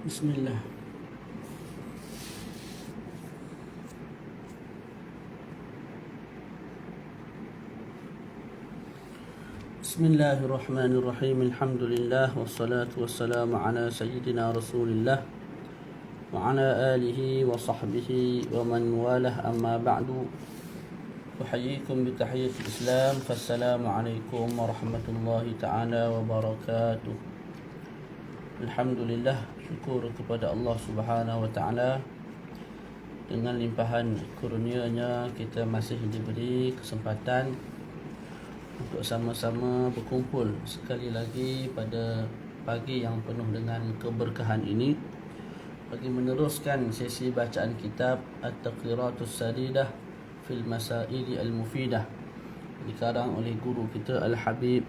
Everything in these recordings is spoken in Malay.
Bismillah. Bismillahirrahmanirrahim. Alhamdulillah wassalatu wassalamu ala sayyidina Rasulillah wa ala alihi wa sahbihi wa man walah, amma ba'du. Uhayyikum bi tahiyyatil Islam. Fassalamu alaikum warahmatullahi taala wabarakatuh. Alhamdulillah, syukur kepada Allah Subhanahu wa taala. Dengan limpahan kurnia-Nya kita masih diberi kesempatan untuk sama-sama berkumpul sekali lagi pada pagi yang penuh dengan keberkahan ini bagi meneruskan sesi bacaan kitab At-Taqriratus Sadidah fil Masaili Al-Mufidah, dikarang oleh guru kita Al-Habib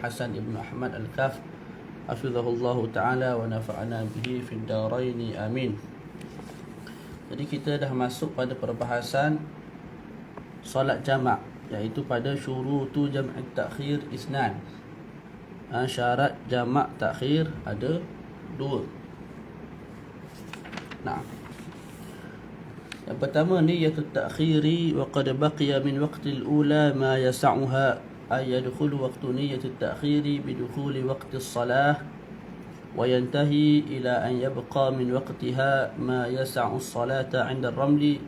Hasan Ibn Ahmad Al-Kaf, hafizahullahu ta'ala wa nafa'ana bihi fid daraini, amin. Jadi kita dah masuk pada perbahasan solat jamak, iaitu pada syurutu jam'at takhir isnan. Syarat jamak takhir ada dua. Nah, yang pertama niyatut takhiri wa qad baqiya min waqtil ula ma yas'uha ay yadkhulu waqtu niyatut takhiri bi dukhuli waqtis salah wa yantahi ila an yabqa min waqtiha ma yas'u as-salata 'inda ar-ramli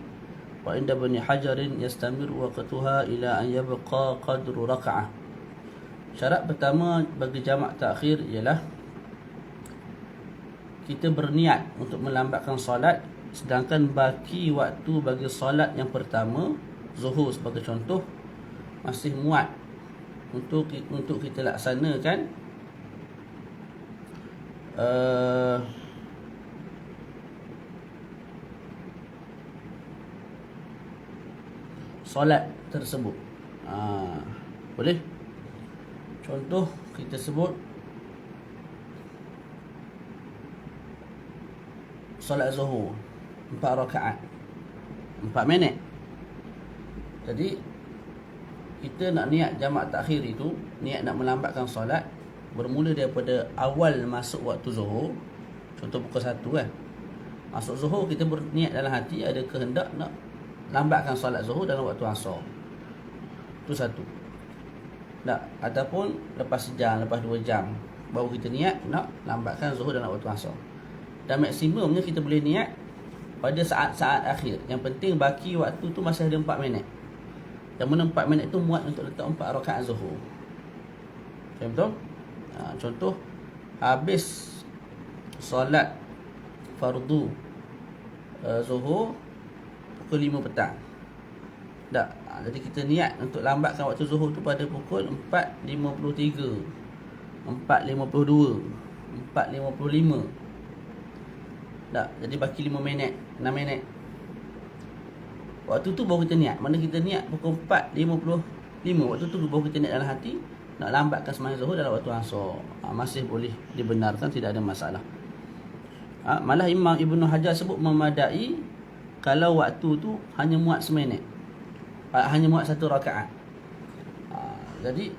wa 'inda Ibn Hajar yastamir waqtuha ila an yabqa qadru rak'ah. Syarat pertama bagi jamak takhir ialah kita berniat untuk melambatkan solat, sedangkan baki waktu bagi solat yang pertama, zuhur sebagai contoh, masih muat untuk kita laksanakan solat tersebut. Boleh? Contoh kita sebut solat zuhur 4 rakaat 4 minit. Jadi kita nak niat jamak takhir itu, niat nak melambatkan solat bermula daripada awal masuk waktu zuhur. Contoh pukul 1 kan, masuk zuhur, kita berniat dalam hati ada kehendak nak lambatkan solat zuhur dalam waktu asar. Itu satu. Tak, ataupun lepas sejam, lepas 2 jam baru kita niat nak lambatkan zuhur dalam waktu asar. Dan maksimumnya kita boleh niat pada saat-saat akhir. Yang penting baki waktu tu masih ada 4 minit. Yang mana 4 minit tu muat untuk letak 4 rakaat zuhur. Faham betul? Contoh, habis solat fardu zuhur pukul 5 petang. Tak, jadi kita niat untuk lambatkan waktu zuhur tu pada pukul 4.53, 4.52, 4.55. Tak, jadi baki 5 minit, 6 minit. Waktu tu baru kita niat. Mana kita niat pukul 4.55, waktu tu baru kita niat dalam hati nak lambatkan sembahyang zuhur dalam waktu asar. Masih boleh dibenarkan, tidak ada masalah. Malah Imam Ibn Hajar sebut memadai kalau waktu tu hanya muat seminit, hanya muat 1 rakaat. Jadi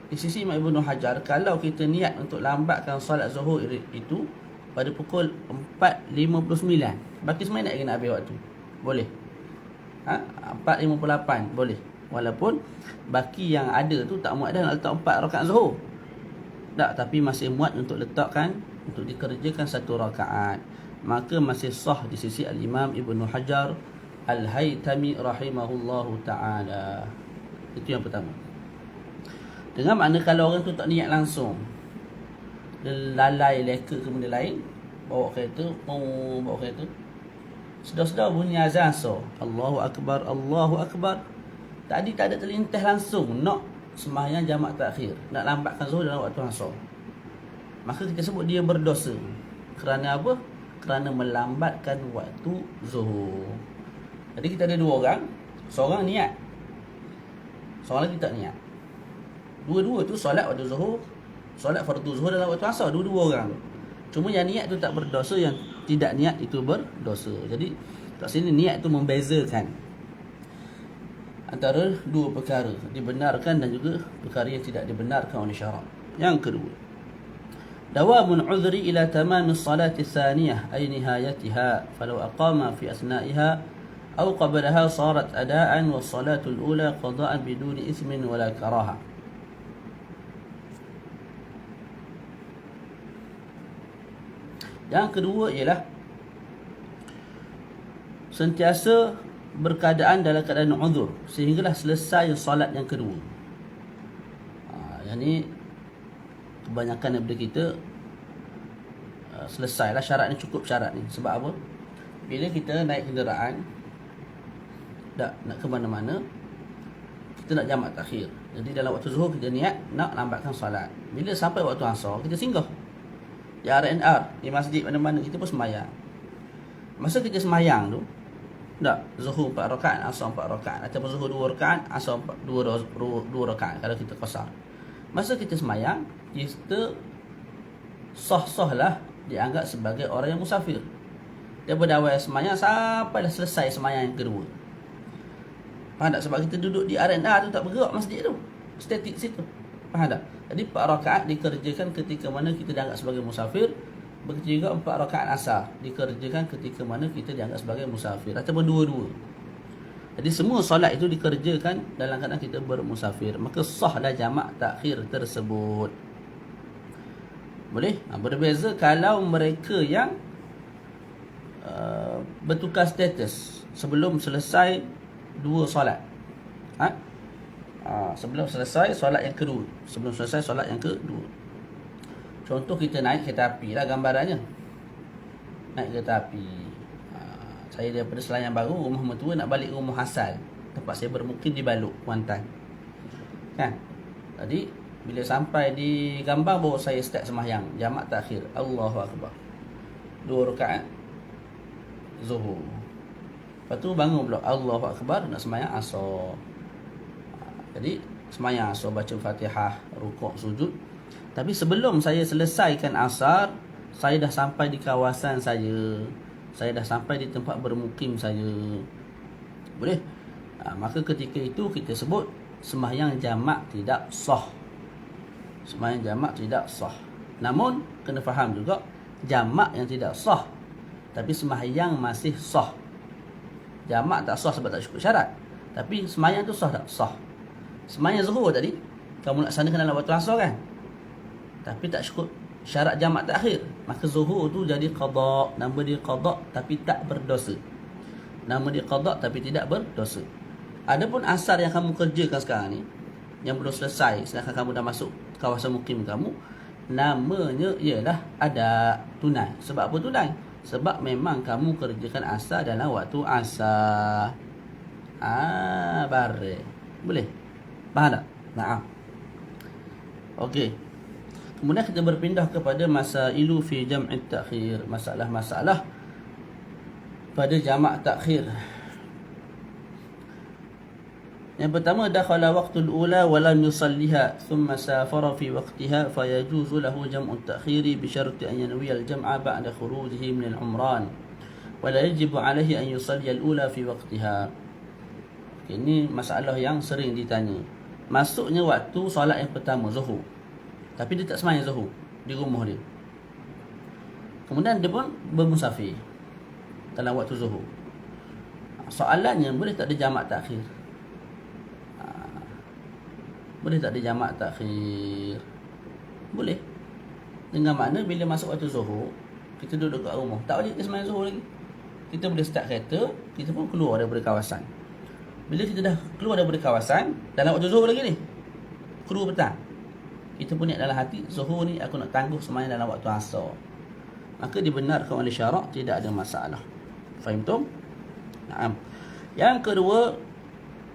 di sisi Imam Ibn Hajar, kalau kita niat untuk lambatkan solat zuhur itu pada pukul 4.59, baki seminit lagi nak habis waktu, boleh. 4.58 boleh, walaupun baki yang ada tu tak muat dah nak letak 4 rakaat zuhur. Tak, tapi masih muat untuk letakkan, untuk dikerjakan 1 rakaat, maka masih sah di sisi Al-Imam Ibn Hajar Al-Haytami rahimahullahu ta'ala. Itu yang pertama. Dengan makna kalau orang tu tak niat langsung, dia lalai leka ke benda lain, bawa kereta, sedar-sedar bunyi azan so, Allahu Akbar, Allahu Akbar, tadi tak ada terlintas langsung nak sembahyang jamak takhir, nak lambatkan zuhur dalam waktu asar, maka kita sebut dia berdosa. Kerana apa? Kerana melambatkan waktu zuhur. Jadi kita ada 2 orang, seorang niat, seorang lagi tak niat. Dua-dua tu solat waktu zuhur, solat fardu zuhur dalam waktu asar, dua-dua orang. Cuma yang niat tu tak berdosa, yang tidak niat itu berdosa. Jadi kat sini niat tu membezakan antara 2 perkara, dibenarkan dan juga perkara yang tidak dibenarkan oleh syarak. Yang kedua, دوام العذر إلى تمام الصلاة الثانية أي نهايتها، فلو أقام في أثنائها أو قبلها صارت أداء، والصلاة الأولى قضاء بدون إثم ولا كراهة. Yang kedua ialah sentiasa berkeadaan dalam keadaan uzur sehinggalah selesai solat yang kedua. Yang ni kebanyakan daripada kita selesailah syarat ni, cukup syarat ni. Sebab apa? Bila kita naik kenderaan nak ke mana-mana, kita nak jamak takhir. Jadi dalam waktu zuhur kita niat nak lambatkan solat. Bila sampai waktu asar, kita singgah di R&R, di masjid mana-mana, kita pun semayang. Masa kita semayang tu, tak, zuhur 4 rakaat, asar 4 rakaat, ataupun zuhur 2 rakaat, asar 2 rakaat kalau kita qasar. Masa kita semayang, kita sah-sahlah dianggap sebagai orang yang musafir. Daripada awal semayang sampai dah selesai semayang yang kedua. Faham tak? Sebab kita duduk di R&R tu, tak bergerak masjid tu, statik situ. Faham tak? Jadi 4 rakaat dikerjakan ketika mana kita dianggap sebagai musafir. Begitu juga 4 rakaat asar dikerjakan ketika mana kita dianggap sebagai musafir, ataupun dua-dua. Jadi semua solat itu dikerjakan dalam keadaan kita bermusafir. Maka sahlah jamak takhir tersebut. Boleh? Berbeza kalau mereka yang bertukar status sebelum selesai 2 solat. Sebelum selesai solat yang kedua. Sebelum selesai solat yang kedua. Contoh kita naik kereta api lah gambarannya. Naik kereta api. Saya daripada Selayang Baru, rumah mertua, nak balik rumah asal, tempat saya bermukim di Balok, Kuantan. Kan? Jadi bila sampai di Gambang baru saya start sembahyang jamak takhir. Allahu Akbar. 2 rakaat zuhur. Lepas tu bangun pula Allahu Akbar nak sembahyang asar. Jadi sembahyang asar baca Fatihah, rukuk, sujud. Tapi sebelum saya selesaikan asar, saya dah sampai di kawasan saya. Saya dah sampai di tempat bermukim saya. Boleh? Maka ketika itu kita sebut sembahyang jamak tidak sah. Sembahyang jamak tidak sah. Namun kena faham juga, jamak yang tidak sah tapi sembahyang masih sah. Jamak tak sah sebab tak cukup syarat, tapi sembahyang tu sah tak? Sah. Sembahyang zuhur tadi kamu nak sanakan dalam waktu asar kan, tapi tak cukup syarat jamak takhir, maka zuhur tu jadi qada. Nama dia qada tapi tak berdosa. Nama dia qada tapi tidak berdosa. Adapun asar yang kamu kerjakan sekarang ni, yang belum selesai sedangkan kamu dah masuk kawasan mukim kamu, namanya ialah ada tunai. Sebab apa tunai? Sebab memang kamu kerjakan asar dalam waktu asar. Bare. Boleh? Faham tak? Naam. Okey. Kemudian kita berpindah kepada masailu fi jam'it takhir. Masalah-masalah pada jamak takhir. Yang pertama, dakhala waqtul ula wa lam yusalliha thumma safara fi waqtiha fayajuzu lahu jam'ut takhiri bi syarti an yanwiya al-jam'a ba'da khurujihi min al-umran wa la yajibu alayhi an yusalli al-ula fi waqtiha. Ini masalah yang sering ditanya. Masuknya waktu solat yang pertama zuhur, tapi dia tak sembahyang zuhur di rumah dia. Kemudian dia pun bermusafir dalam waktu zuhur. Soalannya, boleh tak dia jamak takhir? Boleh tak dia jamak takhir? Boleh. Dengan makna bila masuk waktu zuhur, kita duduk kat rumah, tak wajib kita sembahyang zuhur lagi. Kita boleh start kereta, kita pun keluar daripada kawasan. Bila kita dah keluar daripada kawasan, dalam waktu zuhur lagi ni, keluar petang, kita pun niat dalam hati, zuhur ni aku nak tangguh sembahyang dalam waktu asar, maka dibenarkan oleh syarak, tidak ada masalah. Faham tu? Naam. Yang kedua,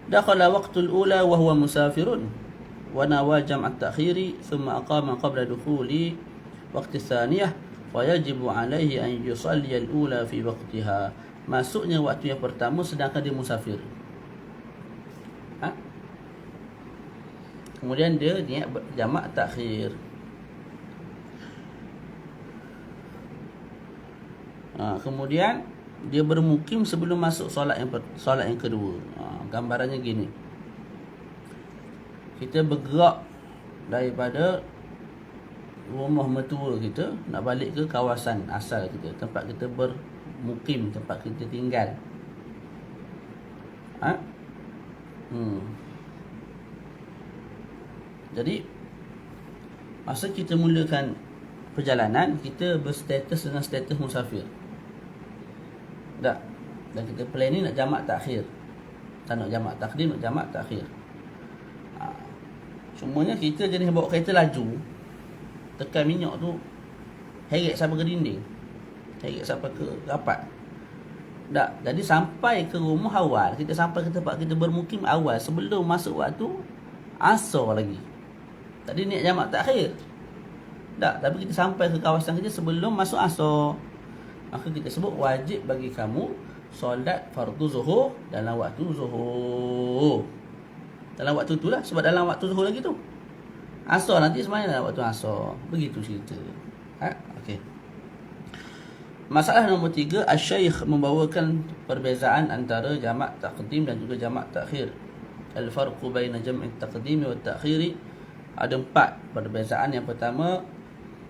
dakhala waqtul ula wa huwa musafirun wa nawa jam'at takhiri thumma aqama qabla dukhuli waqti thaniyah fa yajibu alaihi an yusalli al-ula fi waqtiha. Masuknya waktu yang pertama sedangkan dia musafir. Kemudian dia niat jamak takhir. Kemudian dia bermukim sebelum masuk solat yang kedua. Gambarannya gini. Kita bergerak daripada rumah mertua kita, nak balik ke kawasan asal kita, tempat kita bermukim, tempat kita tinggal. Jadi masa kita mulakan perjalanan, kita berstatus dengan status musafir. Tak? Dan kita plan ni nak jamak takhir. Tak nak jamak takdim, nak jamak takhir. Semuanya kita jenis bawa kereta laju, tekan minyak tu heret sampai ke dinding, heret sampai ke rapat. Tak? Jadi sampai ke rumah awal, kita sampai ke tempat kita bermukim awal, sebelum masuk waktu asar lagi. Tadi niat jamak takhir. Tak, tapi kita sampai ke kawasan kita sebelum masuk asar. Maka kita sebut wajib bagi kamu solat fardu zuhur dalam waktu zuhur. Dalam waktu itulah, sebab dalam waktu zuhur lagi tu. Asar nanti sebenarnya dalam waktu asar. Begitu cerita. Okey. Masalah nombor 3, Asy-Syaikh membawakan perbezaan antara jamak taqdim dan juga jamak takhir. Al-farqu baina jam'i taqdim wa takhiri. Ada 4 perbezaan. Yang pertama,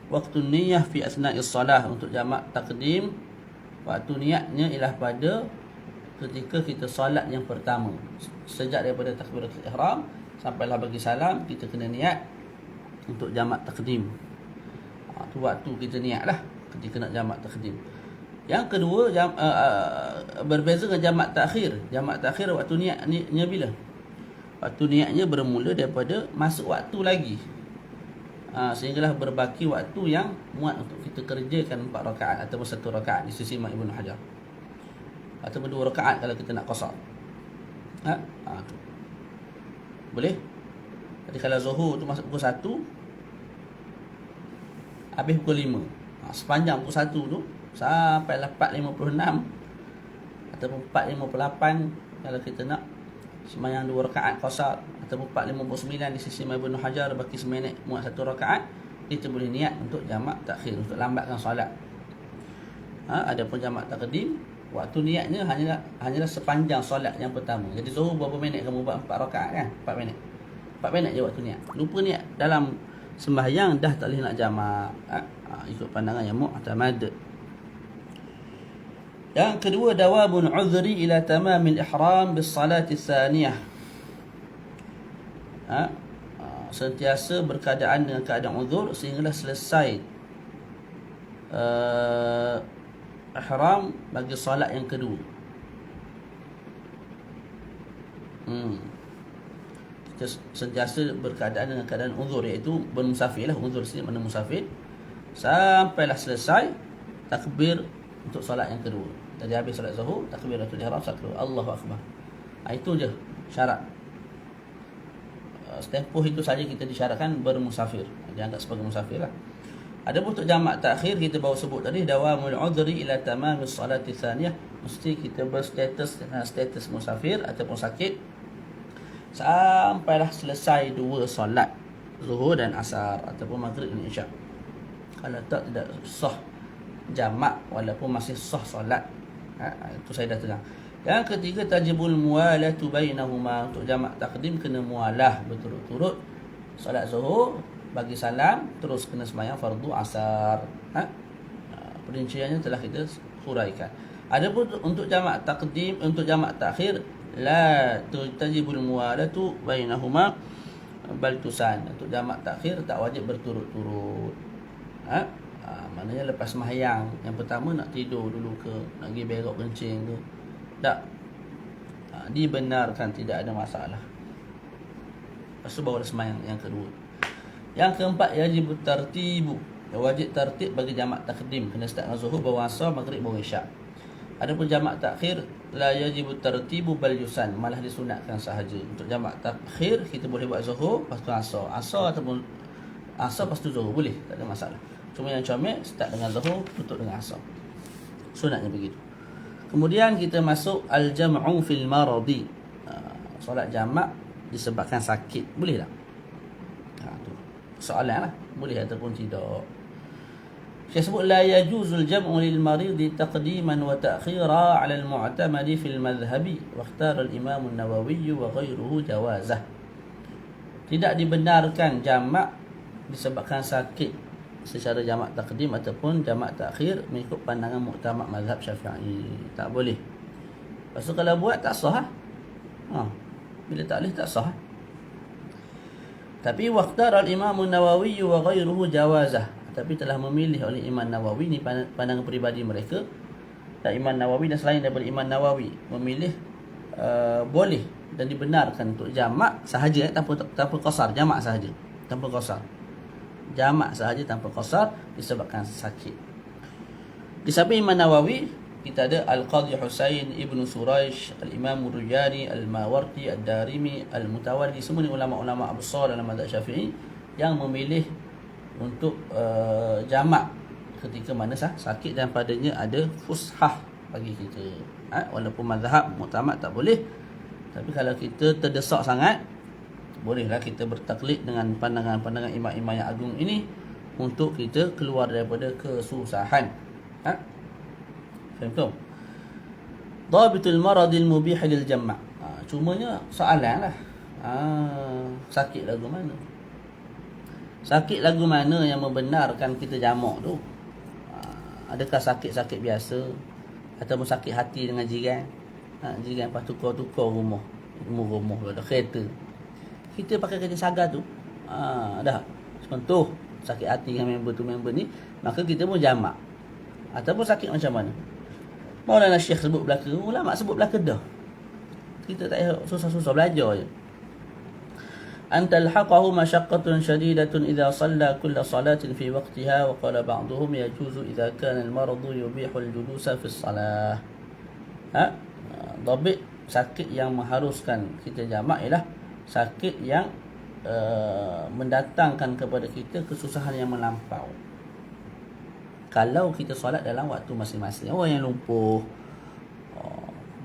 waktu niyah fi asna'is salah. Untuk jamak taqdim, waktu niatnya ialah pada ketika kita solat yang pertama. Sejak daripada takbiratul ihram sampailah bagi salam, kita kena niat untuk jamak taqdim. Tu waktu kita niat lah ketika nak jamak taqdim. Yang kedua, berbeza dengan jamak takhir. Jamak takhir waktu niatnya bila? Waktu niatnya bermula daripada masuk waktu lagi, sehinggalah berbaki waktu yang muat untuk kita kerjakan 4 rakaat ataupun 1 rakaat di sisi Imam Ibn Hajar, ataupun 2 rakaat kalau kita nak qasar. Tu boleh. Jadi kalau zuhur tu masuk pukul 1, habis pukul 5, sepanjang pukul 1 tu sampai 4.56 ataupun 4.58 kalau kita nak sembahyang 2 rakaat qasar, ataupun 4.59 di sisi Imam Ibn Hajar baki seminit muat 1 rakaat, kita boleh niat untuk jamak takhir, untuk lambatkan solat. Adapun jamak taqdim, waktu niatnya hanyalah sepanjang solat yang pertama. Jadi zuhur berapa minit kamu buat 4 rakaat kan? 4 minit. 4 minit je waktu niat. Lupa niat dalam sembahyang dah tak boleh nak jamak. Ikut pandangan yang mu'tamad. Yang kedua, dawabun uzri ila tamamil ihram bis salati tsaniyah. Sentiasa berkeadaan dengan keadaan uzur sehinggalah selesai ihram bagi solat yang kedua. Kita sentiasa berkeadaan dengan keadaan uzur, iaitu bermusafir lah. Uzur sini mana musafir, sampailah selesai takbir untuk solat yang kedua. Jadi habis solat zuhur, takbiratul ihram, satu Allahu akbar. Itu je syarat. Tempoh itu saja kita disyaratkan bermusafir, dianggap sebagai musafir lah. Adapun untuk jamak takhir, kita baru sebut tadi, dawamul udhri ila tamamis salati tsaniyah. Mesti kita berstatus dengan status musafir ataupun sakit sampailah selesai 2 solat, zuhur dan asar, ataupun maghrib dan isyak. Kalau tak, tidak sah jamak walaupun masih sah solat. Itu saya dah terang. Yang ketiga, tajibul muwalatu bainahuma. Untuk jamak takdim kena mualah berturut-turut. Solat zuhur bagi salam, terus kena sembahyang fardu asar. Perinciannya telah kita huraikan. Adapun untuk jamak takdim, untuk jamak takhir, la tajibul muwalatu bainahuma bal tusan. Untuk jamak takhir tak wajib berturut-turut. Maknanya lepas sembahyang yang pertama nak tidur dulu ke, nak pergi berok kencing ke, tak, dibenarkan, tidak ada masalah. Lepas tu baru sembahyang yang kedua. Yang keempat, yajib tartibu. Wajib tertib bagi jamak takdim, kena start dengan zuhur, baru asar, maghrib, baru isyak. Adapun jamak takhir, la yajib tartibu bal yusan, malah disunatkan sahaja. Untuk jamak takhir kita boleh buat zuhur, lepas tu asar ataupun asar lepas tu zuhur, boleh, tak ada masalah. Cuma yang comel, start dengan zuhur, tutup dengan asar. Sunatnya begitu. Kemudian kita masuk al-jam'u fil maradi. Solat jamak disebabkan sakit, boleh tak? Tu soalan lah, boleh ataupun tidak. Saya sebut la yajuzul jam'u lil maridi taqdiman wa ta'khira 'ala al-mu'tamad fil madhhabi wa ikhtara al-Imam an-Nawawi wa ghayruhu jawazah. Tidak dibenarkan jamak disebabkan sakit secara jamak taqdim ataupun jamak takhir mengikut pandangan muktamad mazhab Syafi'i. Tak boleh. Lepas tu kalau buat tak sah. Bila tak boleh tak sah. Tapi waqtar al-Imam Nawawi wa ghairuhu jawazah. Tapi telah memilih oleh Imam Nawawi, ni pandangan peribadi mereka, dan Imam Nawawi dan selain daripada Imam Nawawi memilih boleh dan dibenarkan untuk jamak sahaja, tanpa qasar, jamak sahaja tanpa qasar. Jamak sahaja tanpa qasar disebabkan sakit. Di samping Imam Nawawi, kita ada Al-Qadhi Husain Ibn Suraish, Al-Imam Rujani, Al-Mawardi, Ad-Darimi, Al-Mutawalli, semua ni ulama-ulama besar dalam mazhab Syafi'i yang memilih untuk jamak ketika mana sakit dan padanya ada fushah bagi kita. Walaupun mazhab muktamad tak boleh, tapi kalau kita terdesak sangat, bolehlah kita bertaklid dengan pandangan-pandangan imam-imam yang agung ini untuk kita keluar daripada kesusahan. Faham tak? Dhabitul maradil mubih lil jama'. Cumanya soalan lah. Sakit lagu mana? Sakit lagu mana yang membenarkan kita jamak tu? Adakah sakit-sakit biasa ataupun sakit hati dengan jiran? Jiran lepas tukar-tukar rumah ada kereta. Kita pakai kereta sagar tu, dah contoh sakit hati dengan member ni, maka kita pun jamak. Ataupun sakit macam mana? Maulana Syekh sebut belaka, ulama sebut belaka dah. Kita tak payah susah-susah belajar je. أن تلحقه مشقة شديدة إذا صلى كل صلاة في وقتها وقال بعضهم يجوز إذا كان المرض يبيح الجلوس في الصلاة. Dhabit sakit yang mengharuskan kita jamak ialah sakit yang mendatangkan kepada kita kesusahan yang melampau. Kalau kita solat dalam waktu masing-masing. Orang yang lumpuh,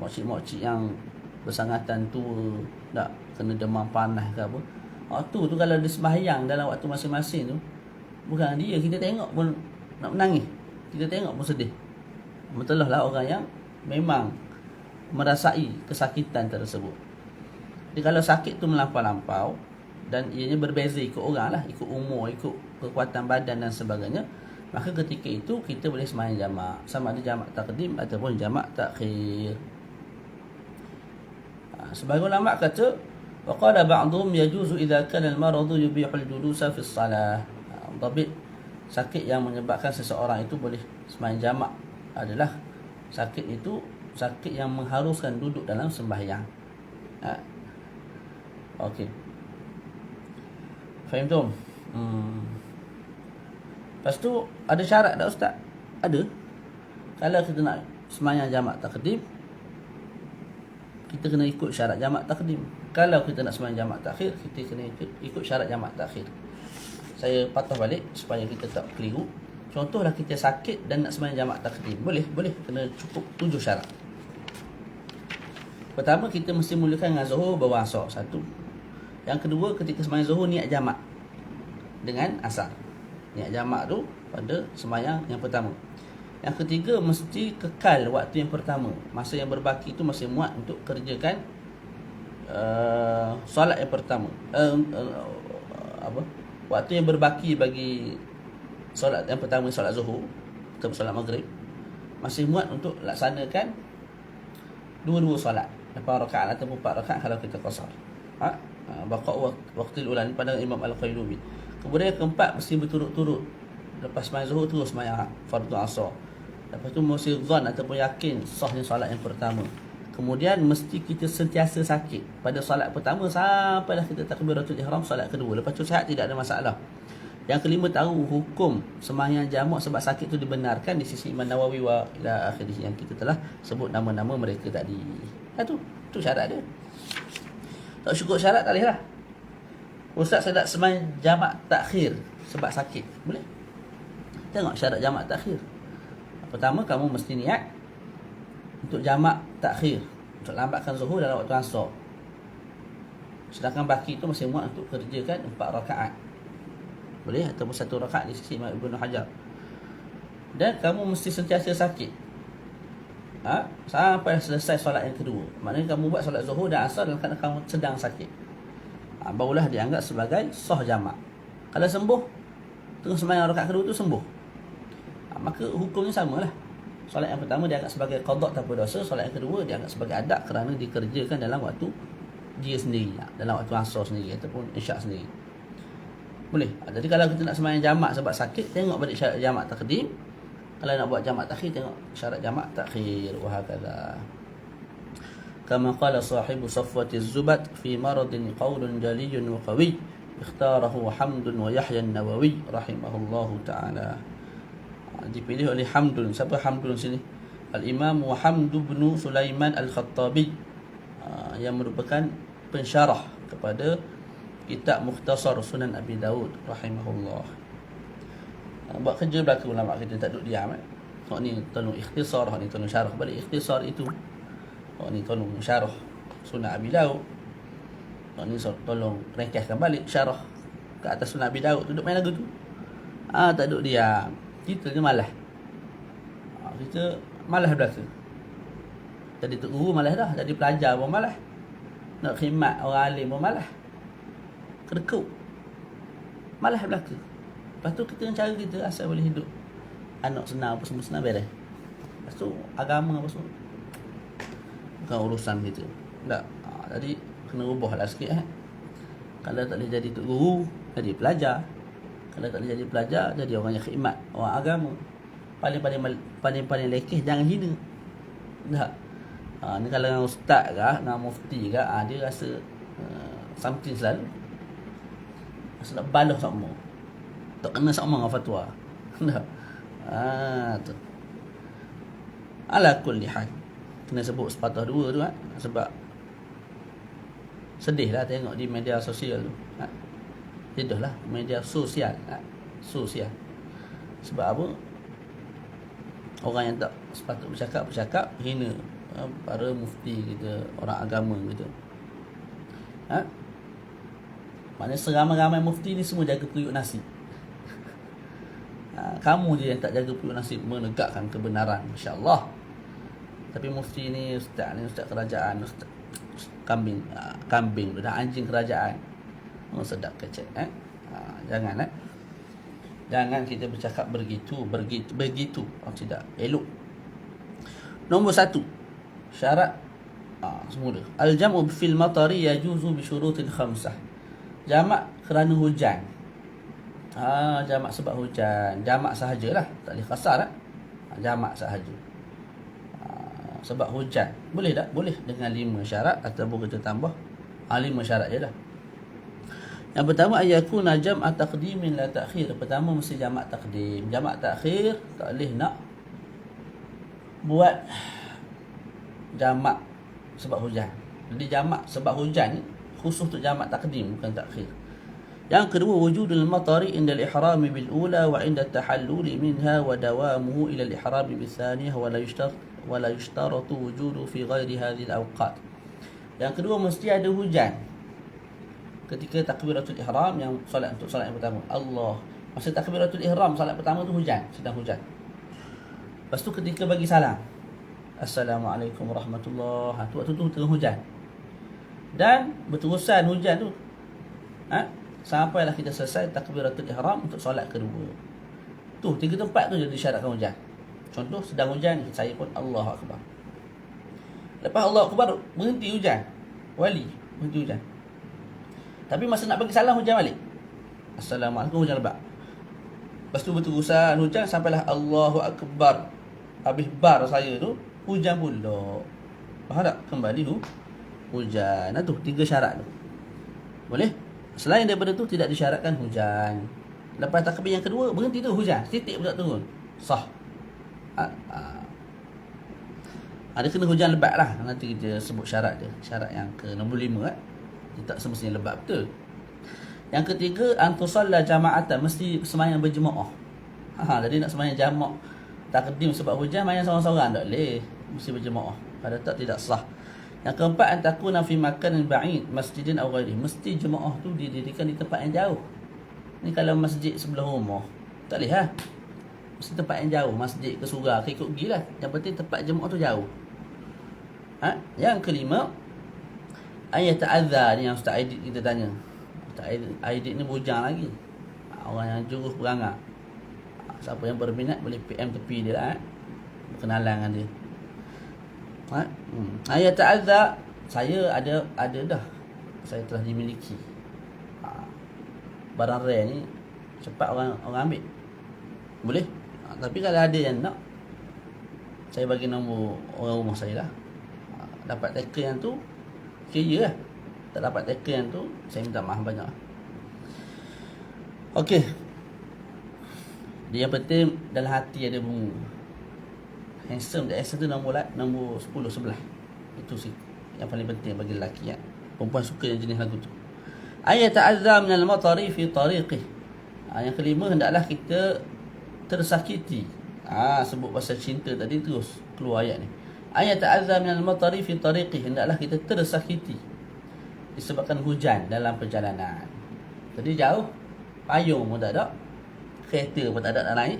makcik-makcik yang bersangatan tua, tak kena demam panas ke apa, waktu tu kalau dia sembahyang dalam waktu masing-masing tu, bukan dia, kita tengok pun nak menangis, kita tengok pun sedih. Betul lah orang yang memang merasai kesakitan tersebut. Jadi kalau sakit tu melampau-lampau dan ianya berbeza ikut orang lah, ikut umur, ikut kekuatan badan dan sebagainya, maka ketika itu kita boleh sembahyang jamak, sama ada jamak taqdim ataupun jamak takhir. Sebagai ulama kata, waqala ba'dhum yajuzu idza kana al-maradu yubihu al-julusa fi as-salah. Dhabit sakit yang menyebabkan seseorang itu boleh sembahyang jamak adalah sakit itu sakit yang mengharuskan duduk dalam sembahyang. Okey. Faham tu? Lepas tu ada syarat tak ustaz? Ada. Kalau kita nak sembahyang jamak taqdim, kita kena ikut syarat jamak taqdim. Kalau kita nak sembahyang jamak takhir, kita kena ikut syarat jamak takhir. Saya patah balik supaya kita tak keliru. Contohlah kita sakit dan nak sembahyang jamak taqdim. Boleh, kena cukup 7 syarat. Pertama, kita mesti mulakan dengan zuhur bawa asar, satu. Yang kedua, ketika sembahyang zuhur niat jamak dengan asar. Niat jamak tu pada sembahyang yang pertama. Yang ketiga, mesti kekal waktu yang pertama. Masa yang berbaki itu masih muat untuk kerjakan solat yang pertama. Waktu yang berbaki bagi solat yang pertama, solat zuhur atau solat maghrib, masih muat untuk laksanakan dua-dua solat, 8 rakaat ataupun 4 rakaat kalau kita qasar. Baqa waqtil ulan pada Imam Al-Qaylubi. Kemudian yang keempat, mesti berturut-turut. Lepas sembahyang zuhur terus sembahyang fardu asar. Lepas tu mesti zon ataupun yakin sahnya solat yang pertama. Kemudian mesti kita sentiasa sakit pada solat pertama sampailah kita takbiratul ihram solat kedua. Lepas tu sihat, tidak ada masalah. Yang kelima, tahu hukum sembahyang jamak sebab sakit itu dibenarkan di sisi Imam Nawawi wa ila akhirih, yang kita telah sebut nama-nama mereka tadi. Tu syarat dia. Tak cukup syarat tak boleh lah. Ustaz, saya nak sembahyang jamak takhir sebab sakit. Boleh? Tengok syarat jamak takhir. Pertama, kamu mesti niat untuk jamak takhir, untuk lambatkan zuhur dalam waktu asar. Sedangkan baki itu masih muat untuk kerjakan 4 rakaat. Boleh, ataupun 1 rakaat di sisi Imam Ibn Hajar. Dan kamu mesti sentiasa sakit sampai selesai solat yang kedua. Maknanya kamu buat solat zuhur dan asar dalam keadaan kamu sedang sakit. Barulah dianggap sebagai sah jamak. Kalau sembuh, tengah sembahyang rakaat kedua tu sembuh, maka hukumnya samalah. Solat yang pertama dianggap sebagai qada tanpa dosa, solat yang kedua dianggap sebagai adat kerana dikerjakan dalam waktu dia sendiri, dalam waktu asar sendiri ataupun isyak sendiri. Boleh. Jadi kalau kita nak sembahyang jamak sebab sakit, tengok balik syarat jamak takdim. Kalau nak buat jamak takhir, tengok syarat jamak takhir. Wahakadha. Kama qala sahibu Safwati Az-Zubat fi maradin qawlun jaliyun wa qawi ikhtarahu Hamdun wa Yahya An-Nawawi rahimahullahu ta'ala. Dipilih oleh Hamdun. Siapa Hamdun sini? Al-Imam Hamd bin Sulaiman Al-Khattabi, yang merupakan pensyarah kepada kitab Mukhtasar Sunan Abi Daud rahimahullah. Buat kerja belaka ulama kita, tak duduk diam. Hak ni tolong ikhtisar, hak ni tolong syarah balik ikhtisar itu. Hak ni tolong syarah Sunan Abi Daud. Hak ni tolong ringkaskan balik syarah ke atas Sunan Abi Daud. Duduk main lagu tu. Tak duduk diam. Kita ni malas. Kita malas belaka. Jadi tok guru malas dah, jadi pelajar pun malas. Nak khidmat orang alim pun malas. Kedekut. Malas belaka. Lepas tu kita cara kita asal boleh hidup. Anak senang apa semua senang beres. Lepas tu agama apa semua bukan urusan kita. Tak. Jadi kena ubahlah sikit Kalau tak boleh jadi tok guru, jadi pelajar. Kalau tak boleh jadi pelajar, jadi orang yang khidmat, orang agama. Paling lekeh jangan hina. Tak. Ni kalau dengan ustaz ke, dengan mufti ke, dia rasa something selalu. Rasa nak balas sama. Tak kena sama dengan fatwa. Tak. Tu. Ala kulli hal. Kena sebut sepatah dua tu sebab sedih lah tengok di media sosial tu. Sedih lah media sosial. Sosial. Sebab apa? Orang yang tak sepatut bercakap hina para mufti kita, orang agama kita. Maknanya seramai-ramai mufti ni semua jaga periuk nasi. Kamu je yang tak jaga periuk nasi, menegakkan kebenaran, insya-Allah. Tapi mufti ni ustaz kerajaan, ustaz kambing dah anjing kerajaan. Sedap kecek jangan jangan kita bercakap begitu. Tidak elok. Nombor 1 syarat semula. Al-jam'u fil matari yajuzu bi syurutin khamsah. Jamak kerana hujan. Jamak sebab hujan. Jamak sahajalah, tak boleh kasar jamak sahaja. Sebab hujan. Boleh tak? Boleh dengan 5 syarat ataupun kita tambah 5 syarat je dah. Yang pertama, ayakuna jam'a taqdimin la ta'khir. Pertama mesti jamak taqdim. Jamak ta'khir tak boleh nak buat jamak sebab hujan. Jadi jamak sebab hujan ni khusus untuk jamak taqdim, bukan ta'khir. Yang kedua, wujudul matari inda al-ihram bil ula wa inda at-tahallul minha wa dawamuhu ila al-ihram bil thaniyah wa la yushtaratu wujudu fi ghairi hadhihi al-awqat. Yang kedua, mesti ada hujan ketika takbiratul ihram, yang solat untuk solat yang pertama. Masa takbiratul ihram solat pertama tu hujan, sedang hujan. Lepas tu ketika bagi salam, Assalamualaikum warahmatullahi wabarakatuh, waktu tu tengah hujan. Dan berterusan hujan tu sampailah kita selesai takbiratul ihram untuk solat kedua. Tu 3 tempat tu je disyaratkan hujan. Contoh sedang hujan, saya pun Allahu Akbar. Lepas Allahu Akbar berhenti hujan. Berhenti hujan. Tapi masa nak bagi salam hujan balik. Assalamualaikum, hujan lebat. Lepas tu berterusan hujan sampailah Allahu Akbar. Habis bar saya tu hujan pula. Faham tak? Kembali hujan. Tu 3 syarat tu. Boleh? Selain daripada tu tidak disyaratkan hujan. Lepas takbir yang kedua berhenti tu hujan, titik pun tak turun. Sah. Ada kena hujan lebat lah. Nanti kita sebut syarat dia. Syarat yang ke nombor 5 dia tak semestinya lebat betul. Yang ketiga, antusalla jama'atan, mesti sembahyang berjemaah. Jadi nak sembahyang jamak takdim sebab hujan, sembahyang seorang-seorang tak boleh, mesti berjemaah. Pada tak tidak sah. Yang keempat, antakuna fi makanin ba'id masjidin aw ghairi. Mesti jemaah tu didirikan di tempat yang jauh. Ni kalau masjid sebelah rumah tak boleh mesti tempat yang jauh, masjid ke surau ke ikut gilah. Yang penting tempat jemaah tu jauh. Yang kelima, ayat ta'adza, ni yang Ustaz Aidit kita tanya. Ustaz Aidit ni bujang lagi. orang yang jurus berangan. Siapa yang berminat boleh PM tepi dia lah, berkenalan dengan dia. Ayat ta'adza, saya ada dah, saya telah dimiliki. Barang rare ni cepat orang ambil, boleh. Tapi kalau ada yang nak, saya bagi nombor orang rumah saya lah. Dapat tackle yang tu, kira lah. Tak dapat tackle yang tu, saya minta maaf banyak. Okey. Dia yang penting dalam hati ada bunga. Handsome tu nombor 10 11. Itu sih yang paling penting bagi lelaki, ya. Perempuan suka yang jenis lagu tu. Ayat ta'azza min al-matari fi tariqih. Yang kelima, hendaklah kita tersakiti. Sebut pasal cinta tadi terus keluar ayat ni. Ayat ta'azza min al-matari fi tariqih, hendaklah kita tersakiti disebabkan hujan dalam perjalanan. Jadi jauh, payung pun tak ada, kereta pun tak ada nak naik,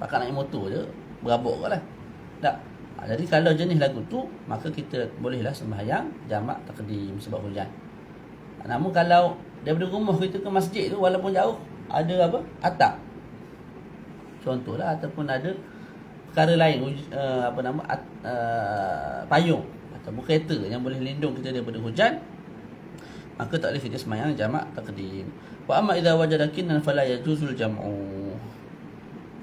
pakai naik motor je, berabuk kot lah. Tak. Jadi kalau jenis lagu tu, maka kita bolehlah sembahyang jamak takdim sebab hujan. Namun kalau daripada rumah kita ke masjid tu, walaupun jauh, ada apa? Atap. Contohlah, ataupun ada perkara lain, payung ataupun kereta yang boleh lindung kita daripada hujan, maka tak boleh kita sembahyang jamak takdim. Wa amma idza wajada kinnan fala yajuzul jam'u.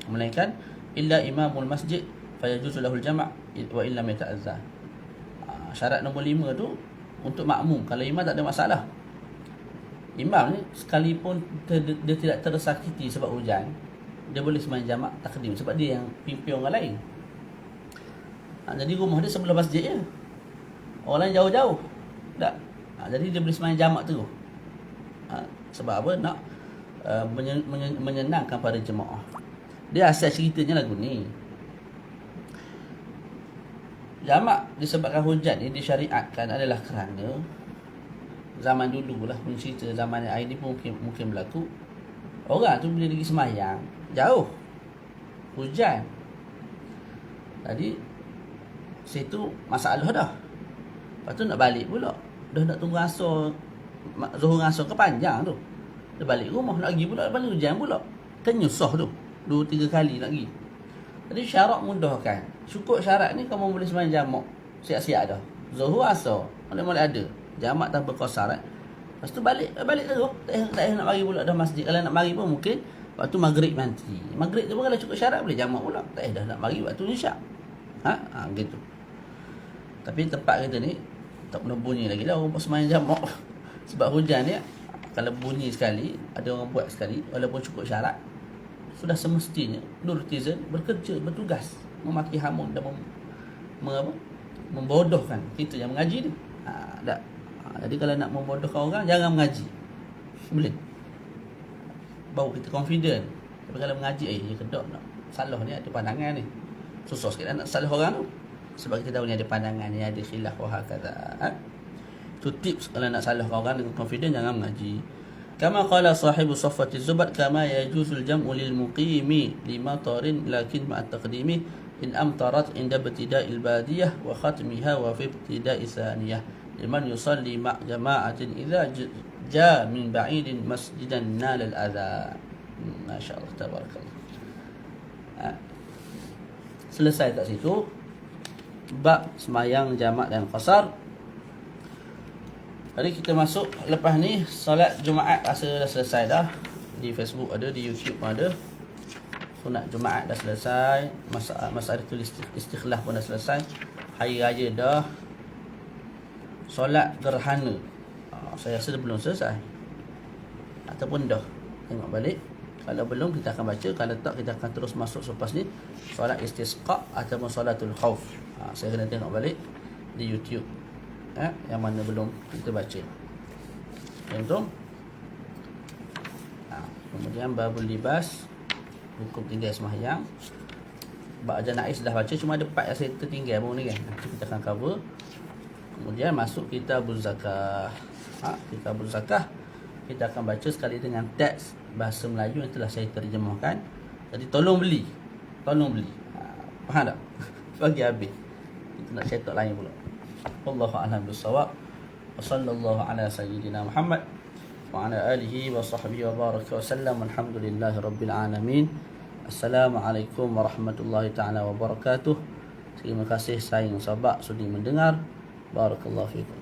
Melainkan illa imamul masjid fayajuzu lahul jama' wa illam yata'azza. Syarat nombor 5 tu untuk makmum. Kalau imam tak ada masalah. Imam ni sekalipun dia tidak tersakiti sebab hujan, dia boleh sembahyang jamak takdim sebab dia yang pimpin orang lain. Jadi rumah dia sebelah masjid je, orang lain jauh-jauh. Tak. Jadi dia boleh sembahyang jamak terus. Sebab apa? Nak menyenangkan para jemaah. Dia asal ceritanya lagu ni. Jamak disebabkan hujan ni disyariatkan adalah kerana zaman dulu lah, pun cerita zaman air ni pun mungkin berlaku. Orang tu bila pergi sembahyang jauh, hujan, jadi situ masalah dah. Lepas tu nak balik pula, dah nak tunggu asar, Zuhur asar ke panjang tu, dia balik rumah nak pergi pula, lepas tu hujan pula, kan nyusah tu 2-3 kali nak pergi. Jadi syarat mudahkan. Cukup syarat ni kamu boleh sembahyang jamak siap-siap dah. Zuhur asar boleh ada jamak tanpa qasar. Lepas tu balik terus. Tak nak mari pula dah masjid. Kalau nak mari pun mungkin waktu maghrib nanti. Maghrib tu pun kalau cukup syarat boleh jamak pula. Tak dah nak mari waktu isyak. Gitu. Tapi tempat kita ni tak pernah bunyi lagi dah orang sembahyang jamak. Sebab hujan ni, kalau bunyi sekali, ada orang buat sekali, walaupun cukup syarat, sudah semestinya nurtizen bekerja, bertugas memaki hamun dan membodohkan kita yang mengaji ni. Tak. Jadi kalau nak membodohkan orang, jangan mengaji. Boleh. Baru kita confident. Tapi kalau mengaji, dia kedok nak salah ni, ada pandangan ni. Susah sikit nak salah orang tu. Sebab kita tahu ni ada pandangan ni, ada khilaf wa hakadha. Itu tips kalau nak salah orang dengan confident, jangan mengaji. Kama qala sahibu Saffati Zubat, kama yajuzul jam'u lil muqimi lima tarin lakin ma'at taqdimi in amtarat inda ibtida'il badiyah wa khatmiha wa fi ibtida'i thaniyah liman yusalli ma' jama'atin idza ja min ba'idin masjidan nal al-adha. Masya-Allah, tabarakallah. Selesai tak situ bab sembahyang jamak dan qasar. Jadi kita masuk lepas ni solat Jumaat, rasa dah selesai dah. Di Facebook ada, di YouTube pun ada. Sunat Jumaat dah selesai, masa Istiqlal pun dah selesai, hari raya dah. Solat gerhana, saya rasa dah belum selesai ataupun dah. Tengok balik. Kalau belum kita akan baca, kalau tak kita akan terus masuk selepas ni solat istisqa ataupun solatul khauf. Saya kena tengok balik di YouTube yang mana belum kita baca. Contoh. Kemudian babul libas, hukum tinggal sembahyang. Bab janaiz dah baca, cuma ada part yang saya tertinggal pun ni kan. Nanti kita akan cover. Kemudian masuk kitabul zakah. Kitabul zakah kita akan baca sekali dengan teks bahasa Melayu yang telah saya terjemahkan. Jadi tolong beli. Faham tak? Bagi habis. Kita nak cetak lain pula. Wallahu a'lam bissawab. Wa sallallahu ala sayyidina Muhammad wa ala alihi wa sahbihi wa baraka wa sallam. Alhamdulillahi rabbil alamin. Assalamualaikum warahmatullahi taala wabarakatuh. Terima kasih sayang sahabat sudi mendengar. Barakallahu fiikum.